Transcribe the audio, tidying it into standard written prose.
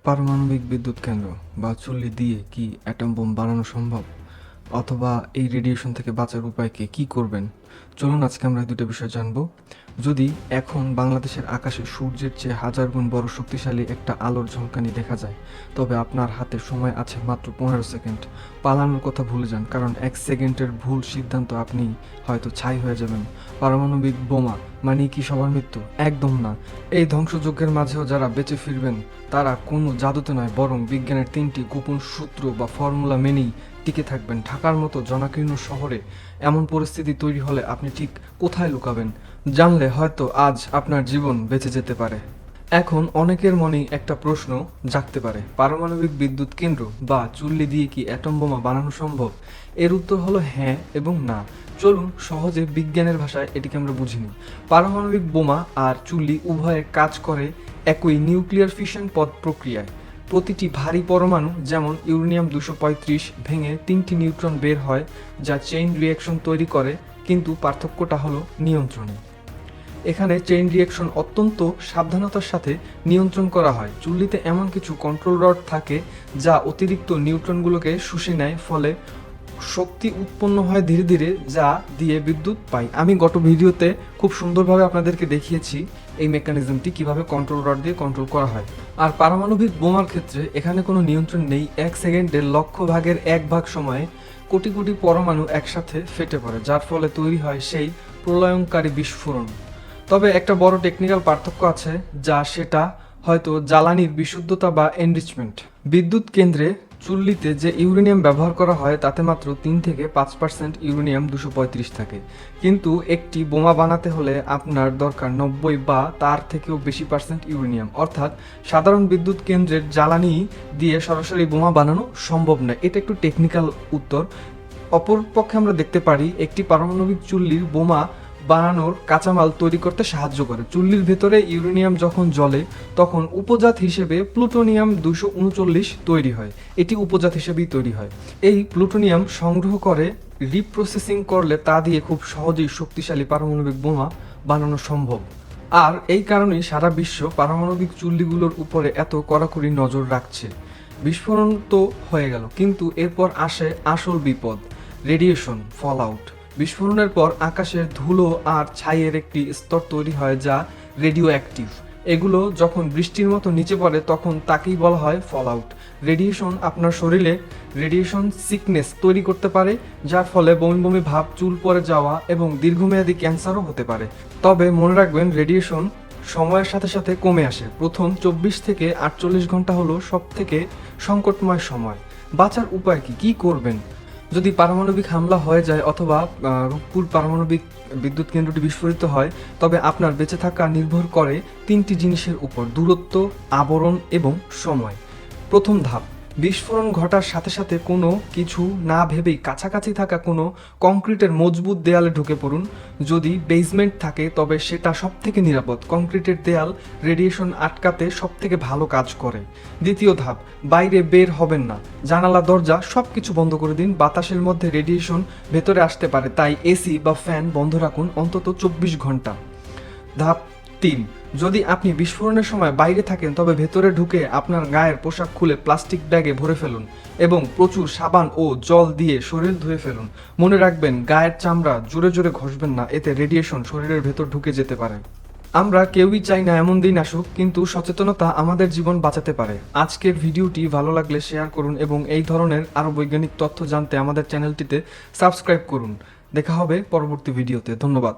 পারমাণবিক বিদ্যুৎ কেন্দ্র বা চুল্লি দিয়ে কি অ্যাটম বোম বানানো সম্ভব, অথবা এই রেডিয়েশন থেকে বাঁচার উপায় কি করবেন? চলুন আজকে আমরা এই দুটো বিষয় জানবো। যদি এখন বাংলাদেশের আকাশে সূর্যের চেয়ে হাজার গুণ বড় শক্তিশালী একটা আলোর ঝলকানি দেখা যায়, তবে আপনার হাতে সময় আছে মাত্র 15 সেকেন্ড। পালানোর কথা ভুলে যান, কারণ 1 সেকেন্ডের ভুল সিদ্ধান্ত আপনি হয়তো ছাই হয়ে যাবেন। পারমাণবিক বোমা মানে কি সবার মৃত্যু? একদম না। এই ধ্বংসযজ্ঞের মাঝেও যারা বেঁচে ফিরবেন তারা কোনো জাদুতে নয়, বরং বিজ্ঞানের 3টি গোপন সূত্র বা ফর্মুলা মেনেই টিকে থাকবেন। ঢাকার মতো জনাকীর্ণ শহরে এমন পরিস্থিতি তৈরি হলে আপনি ঠিক কোথায় লুকাবেন? জানলে হয়তো আজ আপনার জীবন বেঁচে যেতে পারে। এখন অনেকের মনেই একটা প্রশ্ন জাগতে পারে, পারমাণবিক বিদ্যুৎ কেন্দ্র বা চুল্লি দিয়ে কি অ্যাটম বোমা বানানো সম্ভব? এর উত্তর হলো হ্যাঁ এবং না। চলুন সহজে বিজ্ঞানের ভাষায় এটিকে আমরা বুঝে নিই। পারমাণবিক বোমা আর চুল্লি উভয়ের কাজ করে একই নিউক্লিয়ার ফিশন পদ প্রক্রিয়ায়। প্রতিটি ভারী পরমাণু যেমন ইউরেনিয়াম 235 ভেঙে 3টি নিউট্রন বের হয়, যা চেইন রিঅ্যাকশন তৈরি করে, কিন্তু পার্থক্যটা হলো নিয়ন্ত্রণে। এখানে চেইন রিঅ্যাকশন অত্যন্ত সাবধানতার সাথে নিয়ন্ত্রণ করা হয়। চুল্লিতে এমন কিছু কন্ট্রোল রড থাকে যা অতিরিক্ত নিউট্রনগুলোকে শুষে নেয়, ফলে শক্তি উৎপন্ন হয় ধীরে ধীরে, যা দিয়ে বিদ্যুৎ পাই। আমি গত ভিডিওতে খুব সুন্দরভাবে আপনাদেরকে দেখিয়েছি এই মেকানিজমটি কিভাবে কন্ট্রোল রড দিয়ে কন্ট্রোল করা হয়। আর পারমাণবিক বোমার ক্ষেত্রে এখানে কোনো নিয়ন্ত্রণ নেই। 1 সেকেন্ডের লক্ষ ভাগের 1 ভাগ সময়ে কোটি কোটি পরমাণু একসাথে ফেটে পড়ে, যার ফলে তৈরি হয় সেই প্রলয়ঙ্কারী বিস্ফোরণ। তবে একটা বড় টেকনিক্যাল পার্থক্য আছে, সেটা হয়তো জ্বালানির বিশুদ্ধতা বা এনরিচমেন্ট। বিদ্যুৎ কেন্দ্রে চুল্লিতে যে ইউরেনিয়াম ব্যবহার করা হয় তাতে মাত্র 3 থেকে 5% ইউরেনিয়াম 235 থাকে, কিন্তু একটি বোমা বানাতে হলে আপনার দরকার 90 বা তার থেকেও বেশি পার্সেন্ট ইউরেনিয়াম। অর্থাৎ সাধারণ বিদ্যুৎ কেন্দ্রের জ্বালানি দিয়ে সরাসরি বোমা বানানো সম্ভব নয়। এটা একটু টেকনিক্যাল উত্তর। অপরপক্ষে আমরা দেখতে পারি একটি পারমাণবিক চুল্লির বোমা বানানোর কাঁচামাল তৈরি করতে সাহায্য করে। চুল্লির ভেতরে ইউরেনিয়াম যখন জ্বলে তখন উপজাত হিসেবে প্লুটোনিয়াম 239 তৈরি হয়। এটি উপজাত হিসেবেই তৈরি হয়। এই প্লুটোনিয়াম সংগ্রহ করে রিপ্রসেসিং করলে তা দিয়ে খুব সহজেই শক্তিশালী পারমাণবিক বোমা বানানো সম্ভব। আর এই কারণেই সারা বিশ্ব পারমাণবিক চুল্লিগুলোর উপরে এত কড়াকড়ি নজর রাখছে। বিস্ফোরণ তো হয়ে গেল, কিন্তু এরপর আসে আসল বিপদ, রেডিয়েশন ফল আউট। বিস্ফোরণের পর আকাশের ধুলো আর ছাইয়ের একটি স্তর তৈরি হয় যা রেডিও অ্যাক্টিভ। এগুলো যখন বৃষ্টির মতো নিচে পড়ে তখন তাকেই বলা হয় ফল আউট। রেডিয়েশন আপনার শরীরে রেডিয়েশন সিকনেস তৈরি করতে পারে, যার ফলে বমি বমি ভাব, চুল পড়ে যাওয়া এবং দীর্ঘমেয়াদী ক্যান্সারও হতে পারে। তবে মনে রাখবেন, রেডিয়েশন সময়ের সাথে সাথে কমে আসে। প্রথম 24 থেকে 48 ঘন্টা হলো সব থেকে সংকটময় সময়। বাঁচার উপায় কি করবেন? যদি পারমাণবিক হামলা হয়ে যায় অথবা রূপপুর পারমাণবিক বিদ্যুৎ কেন্দ্রটি বিস্ফোরিত হয়, তবে আপনার বেঁচে থাকা নির্ভর করে 3টি জিনিসের উপর: দূরত্ব, আবরণ এবং সময়। প্রথম ধাপ, বিস্ফোরণ ঘটার সাথে সাথে কোনো কিছু না ভেবেই কাছাকাছি থাকা কোনো কংক্রিটের মজবুত দেয়ালে ঢুকে পড়ুন। যদি বেসমেন্ট থাকে তবে সেটা সব থেকে নিরাপদ। কংক্রিটের দেয়াল রেডিয়েশন আটকাতে সব থেকে ভালো কাজ করে। দ্বিতীয় ধাপ, বাইরে বের হবেন না। জানালা দরজা সব কিছু বন্ধ করে দিন। বাতাসের মধ্যে রেডিয়েশন ভেতরে আসতে পারে, তাই এসি বা ফ্যান বন্ধ রাখুন অন্তত 24 ঘন্টা। ধাপ 3, যদি আপনি বিস্ফোরণের সময় বাইরে থাকেন তবে ভেতরে ঢুকে আপনার গায়ের পোশাক খুলে প্লাস্টিক ব্যাগে ভরে ফেলুন এবং প্রচুর সাবান ও জল দিয়ে শরীর ধুয়ে ফেলুন। মনে রাখবেন, গায়ের চামড়া জোরে জোরে ঘষবেন না, এতে রেডিয়েশন শরীরের ভেতর ঢুকে যেতে পারে। আমরা কেউই চাই না এমন দিন আসুক, কিন্তু সচেতনতা আমাদের জীবন বাঁচাতে পারে। আজকের ভিডিওটি ভালো লাগলে শেয়ার করুন এবং এই ধরনের আরও বৈজ্ঞানিক তথ্য জানতে আমাদের চ্যানেলটিতে সাবস্ক্রাইব করুন। দেখা হবে পরবর্তী ভিডিওতে। ধন্যবাদ।